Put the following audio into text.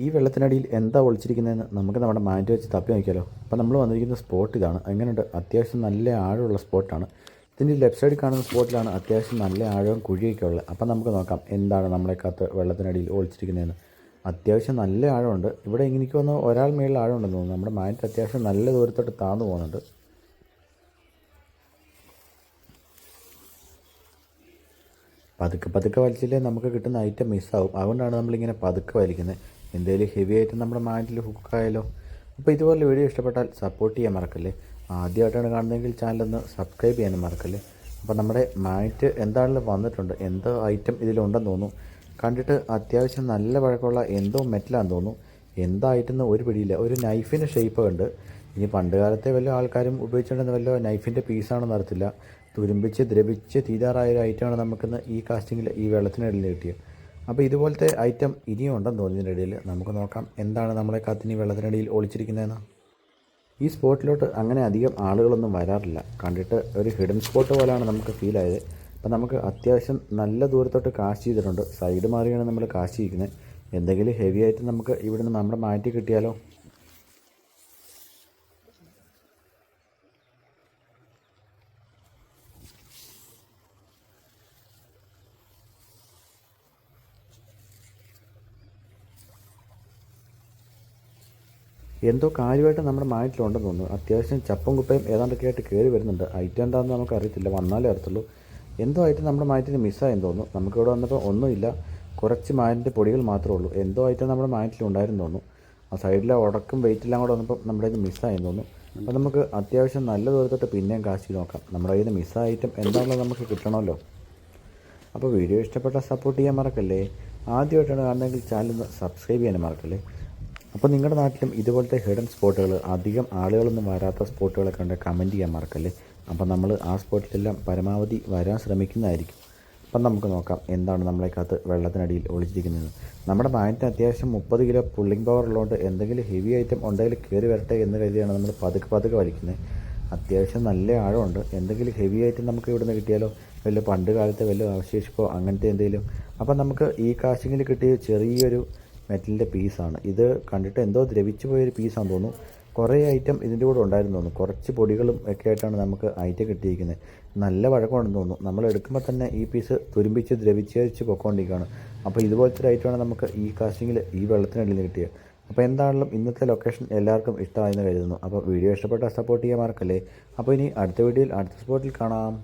ഈ വെള്ളത്തിനടിയിൽ എന്താ ഒളിച്ചിരിക്കുന്നതെന്ന് നമുക്ക് നമ്മുടെ മാറ്റ് വെച്ച് തപ്പി നോക്കിയാലോ. അപ്പോൾ നമ്മൾ വന്നിരിക്കുന്ന സ്പോട്ട് ഇതാണ്. എങ്ങനെയുണ്ട്? അത്യാവശ്യം നല്ല ആഴമുള്ള സ്പോട്ടാണ്. ഇതിൻ്റെ ലെഫ്റ്റ് സൈഡിൽ കാണുന്ന സ്പോട്ടിലാണ് അത്യാവശ്യം നല്ല ആഴവും കുഴിയൊക്കെ ഉള്ളത്. അപ്പോൾ നമുക്ക് നോക്കാം എന്താണ് നമ്മളെക്കകത്ത് വെള്ളത്തിനടിയിൽ ഒളിച്ചിരിക്കുന്നതെന്ന്. അത്യാവശ്യം നല്ല ആഴമുണ്ട്. ഇവിടെ എനിക്ക് തോന്നുന്നു ഒരാൾ മേളിൽ ആഴമുണ്ടെന്ന് തോന്നുന്നു. നമ്മുടെ മാറ്റ് അത്യാവശ്യം നല്ല ദൂരത്തോട്ട് താഴ്ന്നു പോകുന്നുണ്ട്. പതുക്കെ പതുക്കെ വലിച്ചില്ലേ നമുക്ക് കിട്ടുന്ന ഐറ്റം മിസ്സാവും. അതുകൊണ്ടാണ് നമ്മളിങ്ങനെ പതുക്കെ വലിക്കുന്നത്. എന്തെങ്കിലും ഹെവി ആയിട്ട് നമ്മുടെ മാറ്റിൽ ഹുക്കായാലോ. അപ്പോൾ ഇതുപോലെ വീഡിയോ ഇഷ്ടപ്പെട്ടാൽ സപ്പോർട്ട് ചെയ്യാൻ മറക്കല്ലേ. ആദ്യമായിട്ടാണ് കാണുന്നതെങ്കിൽ ചാനലൊന്ന് സബ്സ്ക്രൈബ് ചെയ്യാനും മറക്കല്ലേ. അപ്പോൾ നമ്മുടെ മാറ്റ് എന്താണെങ്കിലും വന്നിട്ടുണ്ട്. എന്തോ ഐറ്റം ഇതിലുണ്ടെന്ന് തോന്നുന്നു. കണ്ടിട്ട് അത്യാവശ്യം നല്ല പഴക്കമുള്ള എന്തോ മെറ്റലാണെന്ന് തോന്നുന്നു. എന്തായിട്ടെന്ന് ഒരു പിടിയില്ല. ഒരു നൈഫിൻ്റെ ഷേപ്പ് ഉണ്ട്. ഇനി പണ്ട് കാലത്തെ വല്ല ആൾക്കാരും ഉപയോഗിച്ചുകൊണ്ടിരുന്ന വല്ല നൈഫിൻ്റെ പീസാണെന്ന് അറിയത്തില്ല. തുരുമ്പിച്ച് ദ്രവിച്ച് തീരാറായ ഒരു ഐറ്റമാണ് നമുക്കിന്ന് ഈ കാസ്റ്റിങ്ങിൽ ഈ വെള്ളത്തിനിടയിൽ കിട്ടിയത്. അപ്പോൾ ഇതുപോലത്തെ ഐറ്റം ഇനിയും ഉണ്ടെന്ന് തോന്നുന്നതിൻ്റെ ഇടയിൽ നമുക്ക് നോക്കാം എന്താണ് നമ്മളെ കാത്തിനി വെള്ളത്തിനടിയിൽ ഒളിച്ചിരിക്കുന്നതെന്ന്. ഈ സ്പോട്ടിലോട്ട് അങ്ങനെ അധികം ആളുകളൊന്നും വരാറില്ല. കണ്ടിട്ട് ഒരു ഹിഡൻ സ്പോട്ട് പോലെയാണ് നമുക്ക് ഫീൽ ആയത്. അപ്പോൾ നമുക്ക് അത്യാവശ്യം നല്ല ദൂരത്തോട്ട് കാസ്റ്റ് ചെയ്തിട്ടുണ്ട്. സൈഡ് മാറിയാണ് നമ്മൾ കാസ്റ്റ് ചെയ്യിക്കുന്നത്. എന്തെങ്കിലും ഹെവി ആയിട്ട് നമുക്ക് ഇവിടുന്ന് നമ്മുടെ മാറ്റി കിട്ടിയാലോ. എന്തോ കാര്യമായിട്ട് നമ്മുടെ മാറ്റിലുണ്ടെന്ന് തോന്നുന്നു. അത്യാവശ്യം ചപ്പും കുപ്പയും ഏതാണ്ടൊക്കെ ആയിട്ട് കയറി വരുന്നുണ്ട്. ഐറ്റം എന്താണെന്ന് നമുക്ക് അറിയത്തില്ല. വന്നാലേ അറിയത്തുള്ളൂ. എന്തോ ഐറ്റം നമ്മുടെ മാറ്റിന് മിസ്സായെന്ന് തോന്നുന്നു. നമുക്കിവിടെ വന്നപ്പോൾ ഒന്നുമില്ല, കുറച്ച് മാറ്റിൻ്റെ പൊടികൾ മാത്രമേ ഉള്ളൂ. എന്തോ ഐറ്റം നമ്മുടെ മാറ്റിലുണ്ടായിരുന്നു തോന്നുന്നു. ആ സൈഡിലെ ഉടക്കും വെയിറ്റെല്ലാം കൂടെ വന്നപ്പോൾ നമ്മുടെ കയ്യിൽ മിസ്സായെന്ന് തോന്നുന്നു. അപ്പോൾ നമുക്ക് അത്യാവശ്യം നല്ല ദൂരത്തോട്ട് പിന്നെയും കാശ് നോക്കാം. നമ്മുടെ കയ്യിൽ നിന്ന് മിസ്സായ ഐറ്റം എന്താണെന്ന് നമുക്ക് കിട്ടണമല്ലോ. അപ്പോൾ വീഡിയോ ഇഷ്ടപ്പെട്ടാൽ സപ്പോർട്ട് ചെയ്യാൻ മറക്കല്ലേ. ആദ്യമായിട്ടാണ് കാണുന്നതെങ്കിൽ ചാനൽ സബ്സ്ക്രൈബ് ചെയ്യാനും മറക്കല്ലേ. അപ്പോൾ നിങ്ങളുടെ നാട്ടിലും ഇതുപോലത്തെ ഹിഡൻ സ്പോട്ടുകൾ, അധികം ആളുകളൊന്നും വരാത്ത സ്പോട്ടുകളൊക്കെ ഉണ്ട്, കമൻറ്റ് ചെയ്യാൻ മറക്കല്ലേ. അപ്പോൾ നമ്മൾ ആ സ്പോട്ടിലെല്ലാം പരമാവധി വരാൻ ശ്രമിക്കുന്നതായിരിക്കും. അപ്പം നമുക്ക് നോക്കാം എന്താണ് നമ്മളെക്കകത്ത് വെള്ളത്തിനടിയിൽ ഒളിച്ചിരിക്കുന്നത്. നമ്മുടെ മാറ്റിന് അത്യാവശ്യം 30 കിലോ പുള്ളിംഗ് പവർ ഉള്ളതുകൊണ്ട് എന്തെങ്കിലും ഹെവി ഐറ്റം ഉണ്ടെങ്കിൽ കയറി വരട്ടെ എന്ന് കരുതിയാണ് നമ്മൾ പതുക്കെ പതുക്കെ വലിക്കുന്നത്. അത്യാവശ്യം നല്ല ആഴമുണ്ട്. എന്തെങ്കിലും ഹെവി ഐറ്റം നമുക്ക് ഇവിടുന്ന് കിട്ടിയാലോ. വല്ല പണ്ട് കാലത്തെ വല്ല അവശേഷിപ്പോ അങ്ങനത്തെ എന്തെങ്കിലും. അപ്പം നമുക്ക് ഈ കാസ്റ്റിങ്ങിൽ കിട്ടിയ ചെറിയൊരു മെറ്റലിൻ്റെ പീസാണ് ഇത്. കണ്ടിട്ട് എന്തോ ദ്രവിച്ചു പോയൊരു പീസാണെന്ന് തോന്നുന്നു. കുറേ ഐറ്റം ഇതിൻ്റെ കൂടെ ഉണ്ടായിരുന്നു തോന്നുന്നു. കുറച്ച് പൊടികളും ഒക്കെ ആയിട്ടാണ് നമുക്ക് ഐറ്റം കിട്ടിയിരിക്കുന്നത്. നല്ല വഴക്കമുണ്ടെന്ന് തോന്നുന്നു. നമ്മൾ എടുക്കുമ്പോൾ തന്നെ ഈ പീസ് തുരുമ്പിച്ച് ദ്രവിച്ച് പൊക്കോണ്ടിരിക്കുകയാണ്. അപ്പോൾ ഇതുപോലത്തെ ഒരു ഐറ്റമാണ് നമുക്ക് ഈ കാസ്റ്റിങ്ങിൽ ഈ വെള്ളത്തിനടിയിൽ കിട്ടിയത്. അപ്പോൾ എന്താണെങ്കിലും ഇന്നത്തെ ലൊക്കേഷൻ എല്ലാവർക്കും ഇഷ്ടമായെന്ന് കരുതുന്നു. അപ്പോൾ വീഡിയോ ഇഷ്ടപ്പെട്ടാൽ സപ്പോർട്ട് ചെയ്യാൻ മറക്കല്ലേ. അപ്പോൾ ഇനി അടുത്ത വീഡിയോയിൽ അടുത്ത സ്പോട്ടിൽ കാണാം.